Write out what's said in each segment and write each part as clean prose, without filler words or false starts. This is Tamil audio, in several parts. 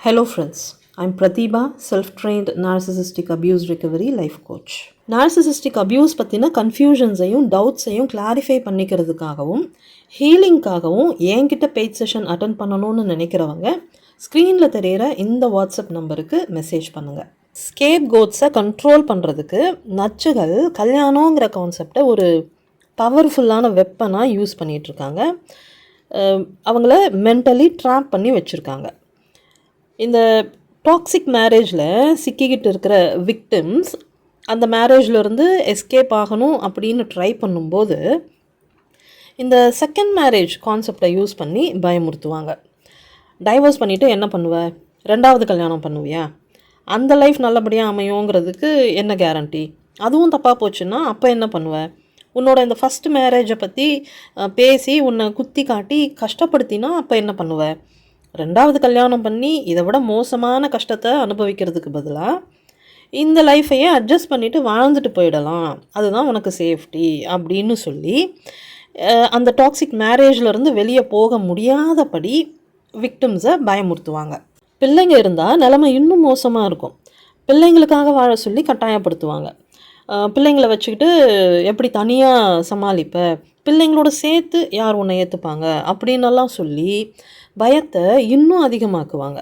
Hello friends, I'm Pratibha, self-trained narcissistic abuse recovery life coach. Narcissistic abuse பற்றின கன்ஃபியூஷன்ஸையும் டவுட்ஸையும் கிளாரிஃபை பண்ணிக்கிறதுக்காகவும் ஹீலிங்காகவும் என்கிட்ட பெய்ட் செஷன் அட்டன் பண்ணணும்னு நினைக்கிறவங்க ஸ்க்ரீனில் தெரிகிற இந்த வாட்ஸ்அப் நம்பருக்கு மெசேஜ் பண்ணுங்கள். ஸ்கேப் கோட்ஸை கண்ட்ரோல் பண்ணுறதுக்கு நச்சுகள் கல்யாணங்கிற கான்செப்டை ஒரு பவர்ஃபுல்லான வெப்பனாக யூஸ் பண்ணிகிட்ருக்காங்க. அவங்கள மென்டலி ட்ராப் பண்ணி வச்சுருக்காங்க. இந்த டாக்ஸிக் மேரேஜில் சிக்கிக்கிட்டு இருக்கிற விக்டிம்ஸ் அந்த மேரேஜ்லேருந்து எஸ்கேப் ஆகணும் அப்படின்னு ட்ரை பண்ணும்போது இந்த செகண்ட் மேரேஜ் கான்செப்டை யூஸ் பண்ணி பயமுறுத்துவாங்க. டைவர்ஸ் பண்ணிவிட்டு என்ன பண்ணுவ, ரெண்டாவது கல்யாணம் பண்ணுவியா, அந்த லைஃப் நல்லபடியாக அமையுங்கிறதுக்கு என்ன கேரண்டி, அதுவும் தப்பாக போச்சுன்னா அப்போ என்ன பண்ணுவ, உன்னோட இந்த ஃபஸ்ட் மேரேஜை பற்றி பேசி உன்னை குத்தி காட்டி கஷ்டப்படுத்தினா அப்போ என்ன பண்ணுவ, ரெண்டாவது கல்யாணம் பண்ணி இதை விட மோசமான கஷ்டத்தை அனுபவிக்கிறதுக்கு பதிலாக இந்த லைஃப்பையே அட்ஜஸ்ட் பண்ணிவிட்டு வாழ்ந்துட்டு போயிடலாம், அதுதான் உனக்கு சேஃப்டி அப்படின்னு சொல்லி அந்த டாக்ஸிக் மேரேஜ்லேருந்து வெளியே போக முடியாதபடி விக்டிம்ஸை பயமுறுத்துவாங்க. பிள்ளைங்க இருந்தால் நிலைமை இன்னும் மோசமாக இருக்கும். பிள்ளைங்களுக்காக வாழ சொல்லி கட்டாயப்படுத்துவாங்க. பிள்ளைங்களை வச்சுக்கிட்டு எப்படி தனியாக சமாளிப்ப, பிள்ளைங்களோட சேர்த்து யார் உன்னை ஏற்றுப்பாங்க அப்படின்னெல்லாம் சொல்லி பயத்தை இன்னும் அதிகமாக்குவாங்க.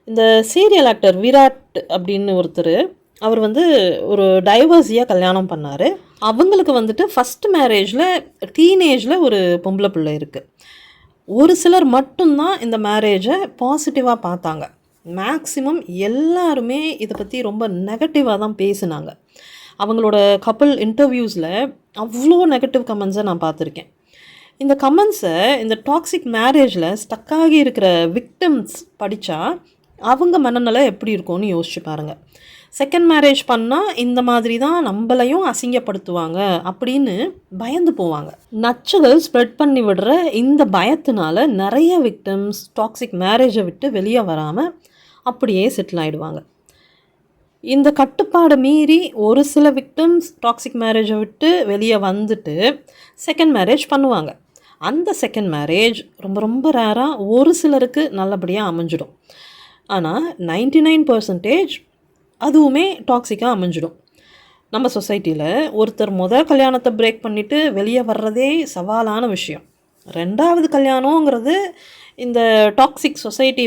இந்த சீரியல் ஆக்டர் விராட் அப்படின்னு ஒருத்தர், அவர் ஒரு டைவர்ஸியாக கல்யாணம் பண்ணார். அவங்களுக்கு ஃபஸ்ட் மேரேஜில் டீனேஜில் ஒரு பொம்பளை பிள்ளை இருக்குது. ஒரு சிலர் மட்டும்தான் இந்த மேரேஜை பாசிட்டிவாக பார்த்தாங்க. மேக்ஸிமம் எல்லாருமே இதை பற்றி ரொம்ப நெகட்டிவாக தான் பேசினாங்க. அவங்களோட கப்புள் இன்டர்வியூஸில் அவ்வளோ நெகட்டிவ் கமெண்ட்ஸை நான் பார்த்துருக்கேன். இந்த கமெண்ட்ஸை இந்த டாக்ஸிக் மேரேஜில் ஸ்டக்காகி இருக்கிற விக்டிம்ஸ் படித்தா அவங்க மனநிலை எப்படி இருக்கும்னு யோசிச்சு பாருங்கள். செகண்ட் மேரேஜ் பண்ணால் இந்த மாதிரி தான் நம்மளையும் அசிங்கப்படுத்துவாங்க அப்படின்னு பயந்து போவாங்க. நச்சுகள் ஸ்ப்ரெட் பண்ணி விடுற இந்த பயத்தினால நிறைய விக்டிம்ஸ் டாக்ஸிக் மேரேஜை விட்டு வெளியே வராமல் அப்படியே செட்டில் ஆகிடுவாங்க. இந்த கட்டுப்பாடை மீறி ஒரு சில விக்டிம்ஸ் டாக்ஸிக் மேரேஜை விட்டு வெளியே வந்துட்டு செகண்ட் மேரேஜ் பண்ணுவாங்க. அந்த செகண்ட் மேரேஜ் ரொம்ப ரொம்ப ரேராக ஒரு சிலருக்கு நல்லபடியாக அமைஞ்சிடும். ஆனால் 99% அதுவுமே டாக்ஸிக்காக அமைஞ்சிடும். நம்ம சொசைட்டியில் ஒருத்தர் கல்யாணத்தை பிரேக் பண்ணிவிட்டு வெளியே வர்றதே சவாலான விஷயம். ரெண்டாவது கல்யாணங்கிறது இந்த டாக்ஸிக் சொசைட்டி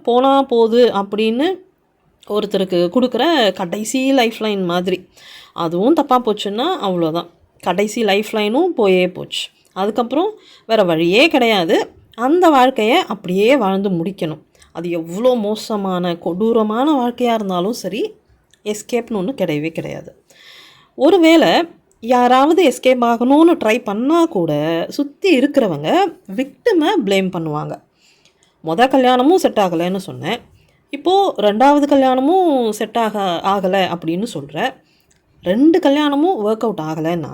போனால் போகுது அப்படின்னு ஒருத்தருக்கு கொடுக்குற கடைசி லைஃப் லைன் மாதிரி. அதுவும் தப்பாக போச்சுன்னா அவ்வளோதான், கடைசி லைஃப் லைனும் போயே போச்சு. அதுக்கப்புறம் வேறு வழியே கிடையாது, அந்த வாழ்க்கையை அப்படியே வாழ்ந்து முடிக்கணும். அது எவ்வளோ மோசமான கொடூரமான வாழ்க்கையாக இருந்தாலும் சரி, எஸ்கேப்னு ஒன்று கிடையவே கிடையாது. ஒருவேளை யாராவது எஸ்கேப் ஆகணும்னு ட்ரை பண்ணால் கூட சுற்றி இருக்கிறவங்க விக்டிமை ப்ளேம் பண்ணுவாங்க. கல்யாணமும் செட் ஆகலைன்னு சொன்னேன், இப்போது ரெண்டாவது கல்யாணமும் செட் ஆகலை அப்படின்னு சொல்கிற, 2 கல்யாணமும் ஒர்க் அவுட் ஆகலைன்னா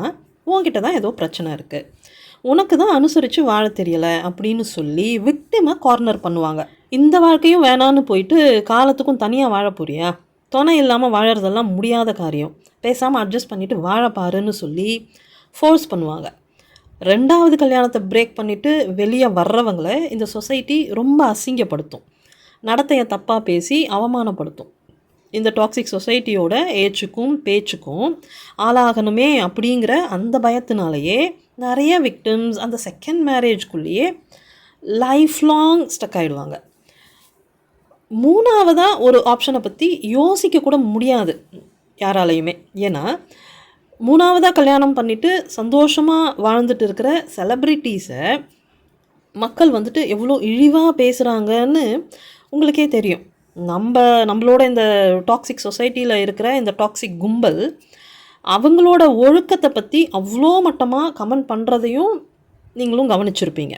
உன்கிட்ட தான் ஏதோ பிரச்சனை இருக்குது, உனக்கு தான் அனுசரித்து வாழ தெரியலை அப்படின்னு சொல்லி விக்டிமை கார்னர் பண்ணுவாங்க. இந்த வாழ்க்கையும் வேணான்னு போயிட்டு காலத்துக்கும் தனியாக வாழ போறியா, துணை இல்லாமல் வாழறதெல்லாம் முடியாத காரியம், பேசாமல் அட்ஜஸ்ட் பண்ணிவிட்டு வாழப்பாருன்னு சொல்லி ஃபோர்ஸ் பண்ணுவாங்க. ரெண்டாவது கல்யாணத்தை பிரேக் பண்ணிவிட்டு வெளியே வர்றவங்களை இந்த சொசைட்டி ரொம்ப அசிங்கப்படுத்தும், நடத்தையை தப்பாக பேசி அவமானப்படுத்தும். இந்த டாக்ஸிக் சொசைட்டியோட ஏச்சுக்கும் பேச்சுக்கும் ஆளாகணுமே அப்படிங்கிற அந்த பயத்தினாலேயே நிறைய விக்டிம்ஸ் அந்த செகண்ட் மேரேஜ்குள்ளேயே லைஃப் லாங் ஸ்டக் ஆகிடுவாங்க. மூணாவதாக ஒரு ஆப்ஷனை பற்றி யோசிக்க கூட முடியாது யாராலையுமே. ஏன்னா மூணாவதாக கல்யாணம் பண்ணிவிட்டு சந்தோஷமாக வாழ்ந்துட்டு இருக்கிற செலிப்ரிட்டிஸை மக்கள் எவ்வளோ இழிவாக பேசுகிறாங்கன்னு உங்களுக்கே தெரியும். நம்மளோட இந்த டாக்ஸிக் சொசைட்டியில் இருக்கிற இந்த டாக்ஸிக் கும்பல் அவங்களோட ஒழுக்கத்தை பற்றி அவ்வளோ மட்டமாக கமெண்ட் பண்ணுறதையும் நீங்களும் கவனிச்சிருப்பீங்க.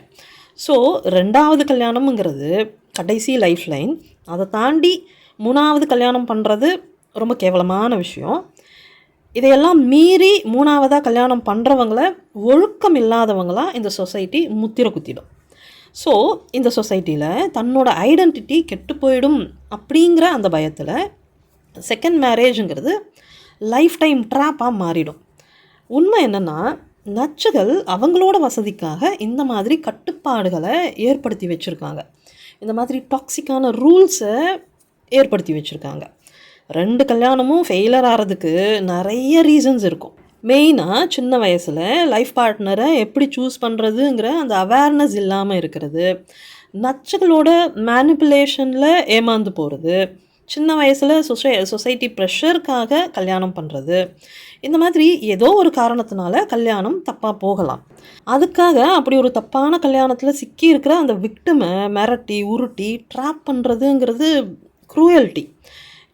ஸோ ரெண்டாவது கல்யாணம்ங்கிறது கடைசி லைஃப் லைன், அதை தாண்டி மூணாவது கல்யாணம் பண்ணுறது ரொம்ப கேவலமான விஷயம். இதையெல்லாம் மீறி மூணாவதாக கல்யாணம் பண்ணுறவங்கள ஒழுக்கம் இல்லாதவங்களாக இந்த சொசைட்டி முத்திரை குத்திடும். ஸோ இந்த சொசைட்டியில் தன்னோட ஐடென்டிட்டி கெட்டு போயிடும் அப்படிங்கிற அந்த பயத்தில் செகண்ட் மேரேஜுங்கிறது லைஃப் டைம் ட்ராப்பாக மாறிடும். உண்மை என்னென்னா, நச்சுகள் அவங்களோட வசதிக்காக இந்த மாதிரி கட்டுப்பாடுகளை ஏற்படுத்தி வச்சுருக்காங்க. இந்த மாதிரி டாக்ஸிக்கான ரூல்ஸை ஏற்படுத்தி வச்சுருக்காங்க. 2 கல்யாணமும் ஃபெயிலர் ஆகிறதுக்கு நிறைய ரீசன்ஸ் இருக்கும். மெயினாக சின்ன வயசில் லைஃப் பார்ட்னரை எப்படி சூஸ் பண்ணுறதுங்கிற அந்த அவேர்னஸ் இல்லாமல் இருக்கிறது, நச்சுகளோட மேனிப்புலேஷனில் ஏமாந்து போகிறது, சின்ன வயசில் சொசைட்டி ப்ரெஷருக்காக கல்யாணம் பண்ணுறது, இந்த மாதிரி ஏதோ ஒரு காரணத்தினால கல்யாணம் தப்பாக போகலாம். அதுக்காக அப்படி ஒரு தப்பான கல்யாணத்தில் சிக்கி இருக்கிற அந்த விக்டிமை மிரட்டி உருட்டி ட்ராப் பண்ணுறதுங்கிறது க்ரூயல்ட்டி.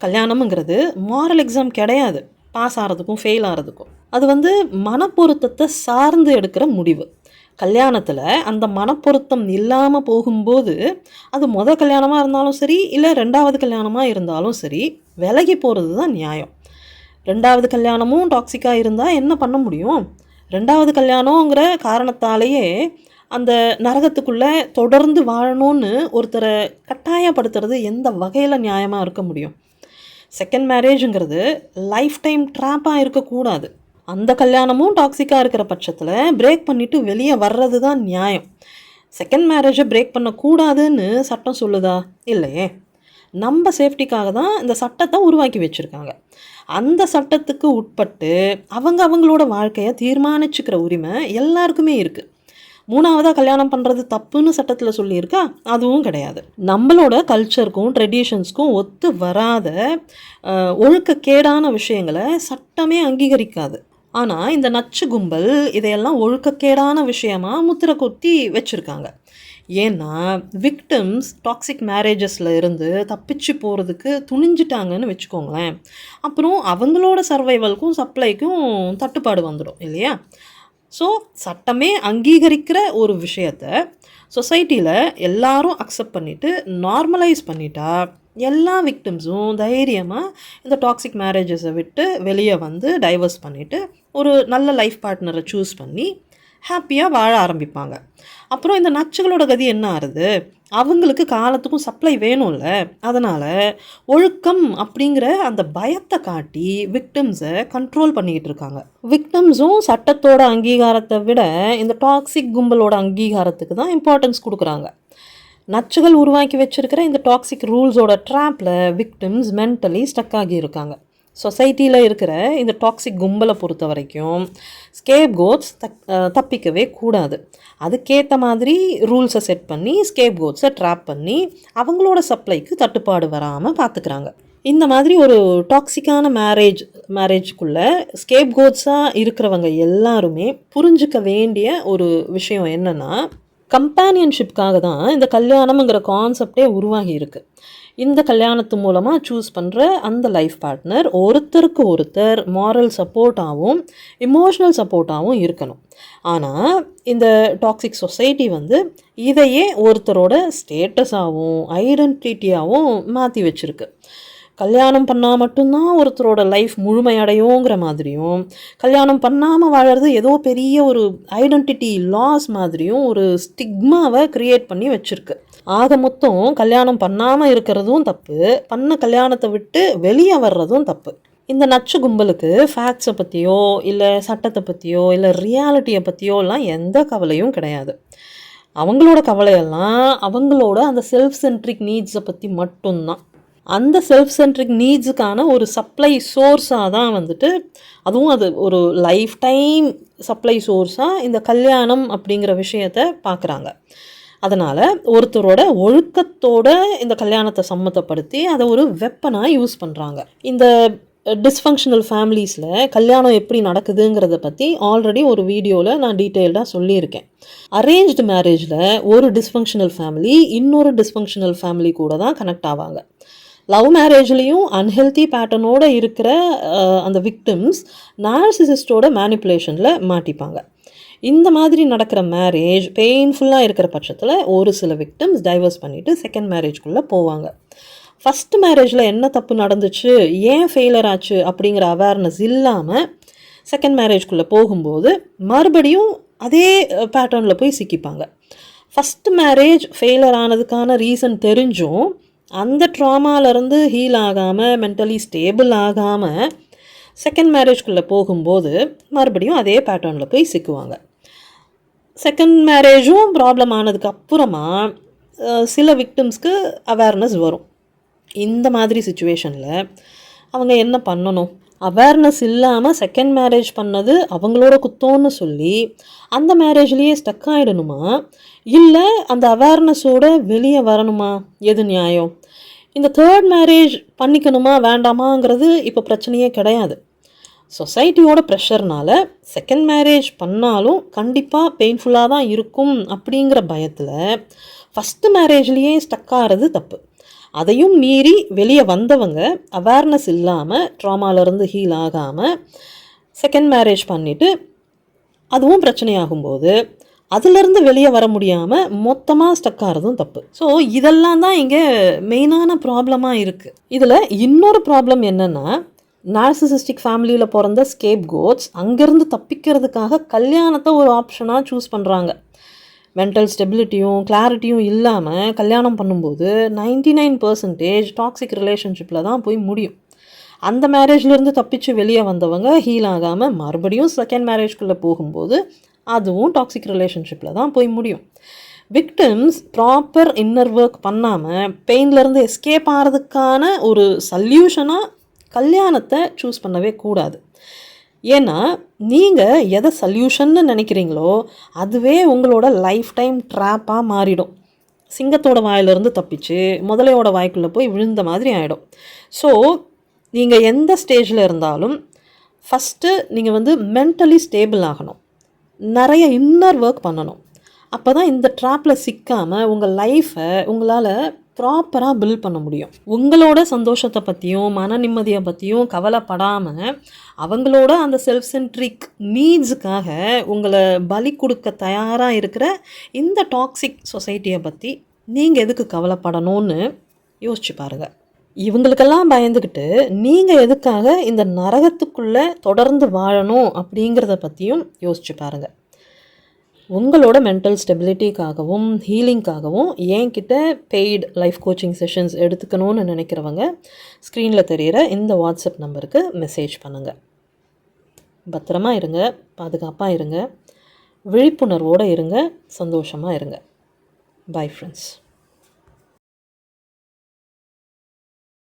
கல்யாணம்ங்கிறது மாரல் எக்ஸாம் கிடையாது, பாஸ் ஆகிறதுக்கும் ஃபெயில் ஆகிறதுக்கும். அது மனப்பொருத்தத்தை சார்ந்து எடுக்கிற முடிவு. கல்யாணத்தில் அந்த மனப்பொருத்தம் இல்லாமல் போகும்போது அது கல்யாணமாக இருந்தாலும் சரி, இல்லை 2வது கல்யாணமாக இருந்தாலும் சரி, விலகி போகிறது தான் நியாயம். 2வது கல்யாணமும் டாக்ஸிக்காக இருந்தால் என்ன பண்ண முடியும்? 2வது கல்யாணங்கிற காரணத்தாலேயே அந்த நரகத்துக்குள்ளே தொடர்ந்து வாழணும்னு ஒருத்தரை கட்டாயப்படுத்துறது எந்த வகையில் நியாயமாக இருக்க முடியும்? செகண்ட் மேரேஜுங்கிறது லைஃப் டைம் ட்ராப்பாக இருக்கக்கூடாது. அந்த கல்யாணமும் டாக்ஸிக்காக இருக்கிற பட்சத்தில் பிரேக் பண்ணிவிட்டு வெளியே வர்றது தான் நியாயம். செகண்ட் மேரேஜை பிரேக் பண்ணக்கூடாதுன்னு சட்டம் சொல்லுதா? இல்லையே. நம்ம சேஃப்டிக்காக தான் இந்த சட்டத்தை உருவாக்கி வச்சுருக்காங்க. அந்த சட்டத்துக்கு உட்பட்டு அவங்களோட வாழ்க்கையை தீர்மானிச்சுக்கிற உரிமை எல்லாருக்குமே இருக்குது. 3வதாக கல்யாணம் பண்ணுறது தப்புன்னு சட்டத்தில் சொல்லியிருக்கா? அதுவும் கிடையாது. நம்மளோட கல்ச்சருக்கும் ட்ரெடிஷன்ஸ்க்கும் ஒத்து வராத ஒழுக்கக்கேடான விஷயங்களை சட்டமே அங்கீகரிக்காது. ஆனால் இந்த நச்சு கும்பல் இதையெல்லாம் ஒழுக்கக்கேடான விஷயமா முத்திரை கொத்தி வச்சுருக்காங்க. ஏன்னா விக்டிம்ஸ் டாக்ஸிக் மேரேஜஸில் இருந்து தப்பிச்சு போகிறதுக்கு துணிஞ்சிட்டாங்கன்னு வச்சுக்கோங்களேன். அப்புறம் அவங்களோட சர்வைவலுக்கும் சப்ளைக்கும் தட்டுப்பாடு வந்துடும் இல்லையா? ஸோ சட்டமே அங்கீகரிக்கிற ஒரு விஷயத்தை சொசைட்டியில் எல்லாரும் அக்செப்ட் பண்ணிவிட்டு நார்மலைஸ் பண்ணிட்டா எல்லா விக்டிம்ஸும் தைரியமாக இந்த டாக்ஸிக் மேரேஜஸை விட்டு வெளியே வந்து டைவர்ஸ் பண்ணிவிட்டு ஒரு நல்ல லைஃப் பார்ட்னரை சூஸ் பண்ணி ஹாப்பியாக வாழ ஆரம்பிப்பாங்க. அப்புறம் இந்த நச்சுகளோட கதி என்ன ஆகுது? அவங்களுக்கு காலத்துக்கும் சப்ளை வேணும்ல. அதனால் ஒழுக்கம் அப்படிங்கிற அந்த பயத்தை காட்டி விக்டிம்ஸை கண்ட்ரோல் பண்ணிக்கிட்டு இருக்காங்க. விக்டிம்ஸும் சட்டத்தோட அங்கீகாரத்தை விட இந்த டாக்ஸிக் கும்பலோட அங்கீகாரத்துக்கு தான் இம்பார்ட்டன்ஸ் கொடுக்குறாங்க. நச்சுகள் உருவாக்கி வச்சுருக்கிற இந்த டாக்ஸிக் ரூல்ஸோட ட்ராப்பில் விக்டிம்ஸ் மென்டலி ஸ்டக் ஆகி இருக்காங்க. சொசைட்டியில் இருக்கிற இந்த டாக்ஸிக் கும்பலை பொறுத்த வரைக்கும் ஸ்கேப் கோட்ஸ் தப்பிக்கவே கூடாது. அதுக்கேற்ற மாதிரி ரூல்ஸை செட் பண்ணி ஸ்கேப் கோட்ஸை ட்ராப் பண்ணி அவங்களோட சப்ளைக்கு தட்டுப்பாடு வராமல் பார்த்துக்கிறாங்க. இந்த மாதிரி ஒரு டாக்ஸிக்கான மேரேஜ்க்குள்ளே ஸ்கேப் கோட்ஸாக இருக்கிறவங்க எல்லாருமே புரிஞ்சுக்க வேண்டிய ஒரு விஷயம் என்னென்னா, கம்பேனியன்ஷிப்காக தான் இந்த கல்யாணம்ங்கிற கான்செப்டே உருவாகி இருக்குது. இந்த கல்யாணத்து மூலமாக சூஸ் பண்ணுற அந்த லைஃப் பார்ட்னர் ஒருத்தருக்கு ஒருத்தர் மாரல் சப்போர்ட்டாகவும் எமோஷ்னல் சப்போர்ட்டாகவும் இருக்கணும். ஆனால் இந்த டாக்ஸிக் சொசைட்டி இதையே ஒருத்தரோட ஸ்டேட்டஸாகவும் ஐடென்டிட்டியாகவும் மாற்றி வச்சுருக்கு. கல்யாணம் பண்ணால் மட்டும்தான் ஒருத்தரோட லைஃப் முழுமையடையோங்கிற மாதிரியும், கல்யாணம் பண்ணாமல் வாழறது ஏதோ பெரிய ஒரு ஐடென்டிட்டி லாஸ் மாதிரியும் ஒரு ஸ்டிக்மாவை க்ரியேட் பண்ணி வச்சுருக்கு. ஆக மொத்தம் கல்யாணம் பண்ணாமல் இருக்கிறதும் தப்பு, பண்ண கல்யாணத்தை விட்டு வெளியே வர்றதும் தப்பு. இந்த நச்சு கும்பலுக்கு ஃபேக்ட்ஸை பற்றியோ இல்லை சட்டத்தை பற்றியோ இல்லை ரியாலிட்டியை பற்றியோலாம் எந்த கவலையும் கிடையாது. அவங்களோட கவலையெல்லாம் அவங்களோட அந்த செல்ஃப் சென்ட்ரிக் நீட்ஸை பற்றி மட்டும்தான். அந்த செல்ஃப் சென்ட்ரிக் நீட்ஸுக்கான ஒரு சப்ளை சோர்ஸாக தான் அதுவும் அது ஒரு லைஃப் டைம் சப்ளை சோர்ஸாக இந்த கல்யாணம் அப்படிங்கிற விஷயத்தை பார்க்குறாங்க. அதனால் ஒருத்தரோட ஒழுக்கத்தோட இந்த கல்யாணத்தை சம்மந்தப்படுத்தி அதை ஒரு வெப்பனாக யூஸ் பண்ணுறாங்க. இந்த டிஸ்ஃபங்க்ஷனல் ஃபேமிலிஸில் கல்யாணம் எப்படி நடக்குதுங்கிறத பற்றி ஆல்ரெடி ஒரு வீடியோவில் நான் டீட்டெயில்டாக சொல்லியிருக்கேன். அரேஞ்ச்டு மேரேஜில் ஒரு டிஸ்ஃபங்க்ஷனல் ஃபேமிலி இன்னொரு டிஸ்ஃபங்க்ஷனல் ஃபேமிலி கூட தான் கனெக்ட் ஆவாங்க. லவ் மேரேஜ்லேயும் அன்ஹெல்தி பேட்டர்னோடு இருக்கிற அந்த விக்டிம்ஸ் நார்சிசிஸ்டோட மேனிப்புலேஷனில் மாட்டிப்பாங்க. இந்த மாதிரி நடக்கிற மேரேஜ் பெயின்ஃபுல்லாக இருக்கிற பட்சத்தில் ஒரு சில விக்டிம்ஸ் டைவர்ஸ் பண்ணிவிட்டு செகண்ட் மேரேஜ்குள்ளே போவாங்க. ஃபஸ்ட்டு மேரேஜில் என்ன தப்பு நடந்துச்சு, ஏன் ஃபெயிலர் ஆச்சு அப்படிங்கிற அவேர்னஸ் இல்லாமல் செகண்ட் மேரேஜ்குள்ளே போகும்போது மறுபடியும் அதே பேட்டர்னில் போய் சிக்கிப்பாங்க. ஃபஸ்ட்டு மேரேஜ் ஃபெயிலர் ஆனதுக்கான ரீசன் தெரிஞ்சும் அந்த ட்ராமாலேருந்து ஹீல் ஆகாமல் மென்டலி ஸ்டேபிள் ஆகாமல் செகண்ட் மேரேஜ்குள்ளே போகும்போது மறுபடியும் அதே பேட்டர்னில் போய் சிக்குவாங்க. செகண்ட் மேரேஜும் ப்ராப்ளம் ஆனதுக்கு அப்புறமா சில விக்டிம்ஸ்க்கு அவேர்னஸ் வரும். இந்த மாதிரி சுச்சுவேஷனில் அவங்க என்ன பண்ணணும்? அவேர்னஸ் இல்லாமல் செகண்ட் மேரேஜ் பண்ணது அவங்களோட குத்தோன்னு சொல்லி அந்த மேரேஜ்லேயே ஸ்டக் ஆகிடணுமா, இல்லை அந்த அவேர்னஸோட வெளியே வரணுமா? எது நியாயம்? இந்த தேர்ட் மேரேஜ் பண்ணிக்கணுமா வேண்டாமாங்கிறது இப்போ பிரச்சனையே கிடையாது. சொசைட்டியோட ப்ரெஷர்னால் செகண்ட் மேரேஜ் பண்ணாலும் கண்டிப்பாக பெயின்ஃபுல்லாக தான் இருக்கும் அப்படிங்கிற பயத்தில் ஃபஸ்ட்டு மேரேஜ்லேயே ஸ்டக் ஆகிறது தப்பு. அதையும் மீறி வெளியே வந்தவங்க அவேர்னஸ் இல்லாமல் ட்ராமாலேருந்து ஹீல் ஆகாமல் செகண்ட் மேரேஜ் பண்ணிவிட்டு அதுவும் பிரச்சனையாகும்போது அதிலிருந்து வெளியே வர முடியாமல் மொத்தமாக ஸ்டக் ஆகிறதும் தப்பு. ஸோ இதெல்லாம் தான் இங்கே மெயினான ப்ராப்ளமாக இருக்குது. இதில் இன்னொரு ப்ராப்ளம் என்னென்னா, நார்சிசிஸ்டிக் ஃபேமிலியில் பிறந்த ஸ்கேப் கோட்ஸ் அங்கேருந்து தப்பிக்கிறதுக்காக கல்யாணத்தை ஒரு ஆப்ஷனாக சூஸ் பண்ணுறாங்க. மென்டல் ஸ்டெபிலிட்டியும் கிளாரிட்டியும் இல்லாமல் கல்யாணம் பண்ணும்போது 99% டாக்ஸிக் ரிலேஷன்ஷிப்பில் தான் போய் முடியும். அந்த மேரேஜ்லேருந்து தப்பிச்சு வெளியே வந்தவங்க ஹீல் ஆகாமல் மறுபடியும் செகண்ட் மேரேஜ்குள்ளே போகும்போது அதுவும் டாக்ஸிக் ரிலேஷன்ஷிப்பில் தான் போய் முடியும். விக்டிம்ஸ் ப்ராப்பர் இன்னர் ஒர்க் பண்ணாமல் பெயின்லேருந்து எஸ்கேப் ஆகிறதுக்கான ஒரு சல்யூஷனாக கல்யாணத்தை சூஸ் பண்ணவே கூடாது. ஏன்னா நீங்கள் எதை சல்யூஷன்னு நினைக்கிறீங்களோ அதுவே உங்களோட லைஃப் டைம் ட்ராப்பாக மாறிடும். சிங்கத்தோட வாயிலிருந்து தப்பிச்சு முதலையோட வாய்க்குள்ளே போய் விழுந்த மாதிரி ஆகிடும். ஸோ நீங்கள் எந்த ஸ்டேஜில் இருந்தாலும் ஃபஸ்ட்டு நீங்கள் மென்டலி ஸ்டேபிள் ஆகணும், நிறைய இன்னர் ஒர்க் பண்ணணும். அப்போ தான் இந்த ட்ராப்பில் சிக்காமல் உங்கள் லைஃப்பை உங்களால் ப்ராப்பராக பில்ட் பண்ண முடியும். உங்களோட சந்தோஷத்தை பற்றியும் மன நிம்மதியை பற்றியும் கவலைப்படாமல் அவங்களோட அந்த செல்ஃப் சென்ட்ரிக் நீட்ஸுக்காக உங்களை பலி கொடுக்க தயாராக இருக்கிற இந்த டாக்ஸிக் சொசைட்டியை பற்றி நீங்கள் எதுக்கு கவலைப்படணும்னு யோசிச்சு பாருங்கள். இவங்களுக்கெல்லாம் பயந்துக்கிட்டு நீங்கள் எதுக்காக இந்த நரகத்துக்குள்ளே தொடர்ந்து வாழணும் அப்படிங்கிறத பற்றியும் யோசிச்சு பாருங்கள். உங்களோட மென்டல் ஸ்டெபிலிட்டிக்காகவும் ஹீலிங்காகவும் என்கிட்ட பெய்டு லைஃப் கோச்சிங் செஷன்ஸ் எடுத்துக்கணும்னு நினைக்கிறவங்க ஸ்க்ரீனில் தெரிகிற இந்த வாட்ஸ்அப் நம்பருக்கு மெசேஜ் பண்ணுங்கள். பத்திரமா இருங்க, பாதுகாப்பாக இருங்க, விழிப்புணர்வோடு இருங்க, சந்தோஷமாக இருங்க. Bye friends.